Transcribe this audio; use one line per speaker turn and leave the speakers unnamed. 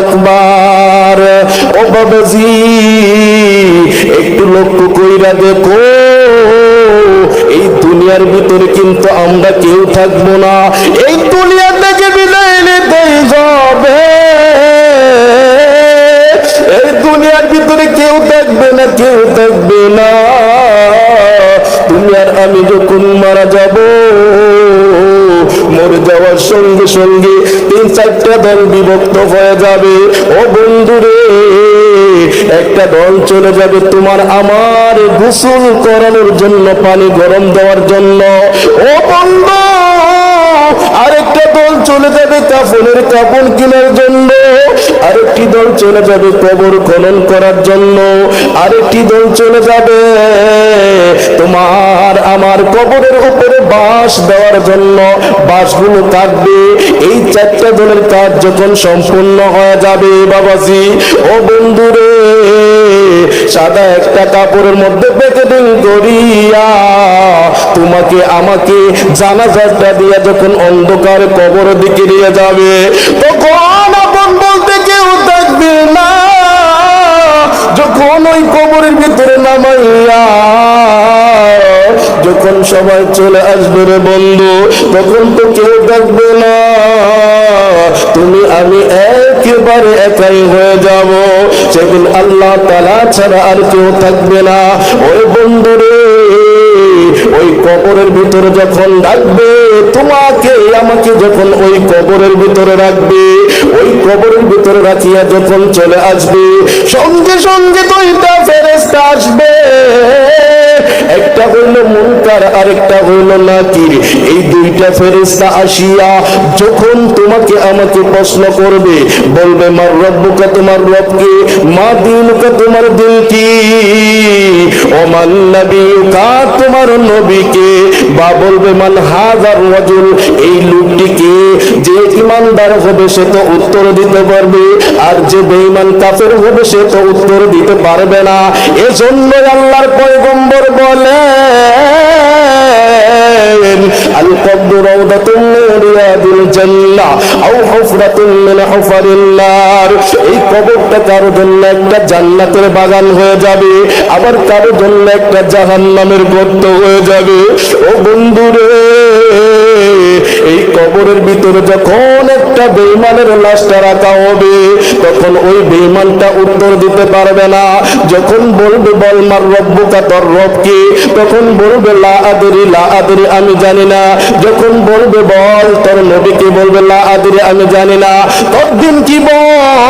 আকবার। ও বাবাজি, একটু লক্ষ্য কইরা দেখো, এই দুনিয়ার ভিতরে কিন্তু আমরা কেউ থাকবো না। এই দুনিয়া থেকে বিদায় নিতেই হবে। এই দুনিয়ার ভিতরে কেউ থাকবে না, কেউ থাকবে না। তুমি আর আমি যখন মারা যাব, মরে যাওয়ার সঙ্গে সঙ্গে 3-4টা দল বিভক্ত হয়ে যাবে। ও বন্ধুরে, একটা দল চলে যাবে তোমার আমার গোসল করানোর জন্য, পানি গরম দেওয়ার জন্য। ও বন্ধু, আরেকটা দল চলে যাবে কাফনের কাপড় কেনার জন্য। আরেকটি দল চলে যাবে কবর খনন করার জন্য। আরেকটি দল চলে যাবে তোমার আমার কবরের উপরে বাঁশ দেওয়ার জন্য, বাঁশগুলো কাটবে। এই 4টা দলের কাজ যখন সম্পূর্ণ হয়ে যাবে বাবাজি, ও বন্ধুরে, সাদা একটা কাপড়ের মধ্যে প্যাকেটিং করিয়া তোমাকে আমাকে জানাজাটা দিয়া যখন অন্ধকার কবরের দিকে নিয়ে যাবে, তখন আপন বলতে কেউ থাকবে না। যখন ওই কবরের ভিতরে নামাইয়া যখন সবাই চলে আসবে রে বন্ধু, তখন তো কেউ থাকবে না। তুমি আমি একেবারে একাই হয়ে যাব। সেদিন আল্লাহ তাআলা ছাড়া আর কেউ থাকবে না। ওই বন্ধুরে, ওই কবরের ভিতরে যখন রাখবে তোমাকে আমাকে, যখন ওই কবরের ভিতরে রাখবে, ওই কবরের ভিতরে রাখিয়া যখন চলে আসবে, সঙ্গে সঙ্গে 2টা ফেরেশতা আসবে। একটা হইল মুনকার, আরেকটা হইল নাকির। এই 2টা ফেরেশতা আসিয়া যখন তোমাকে আমাকে প্রশ্ন করবে, বলবে মার রব্বুকা, তোমার রব কে? মা দীনুকা, তোমার দিন কি? ও মান নবিয়ুকা, তোমার নবী কে? বা বলবে মান হাযার রাজুল, এই লোকটিকে। যে ঈমানদার হবে সে তো উত্তর দিতে পারবে, আর যে বেঈমান কাফের হবে সে তো উত্তর দিতে পারবে না। এজন্য আল্লাহর পয়গম্বর বলেন, আল কবরু রাউদাতুন মিন রিয়াদিল জান্নাহ আও হুফরাতুন মিন হুফারিন নার। এই কবরটা কারো জন্য একটা জান্নাতের বাগান হয়ে যাবে, আবার কারো জন্য একটা জাহান্নামের গর্ত হয়ে যাবে। ও বন্ধুরে, এই কবরের ভিতরে যখন একটা বেঈমানের লাশটা রাখা হবে, তখন ওই বেঈমানটা উত্তর দিতে পারবে না। যখন বলবে বল মার রব্বুকা, তোর রব কে? তখন বলবে লা আদরি, লা আদরি, আমি জানি না। যখন বলবে বল তোর নবী কে? বলবে লা আদরি, আমি জানি না। তোর দিন কি বল?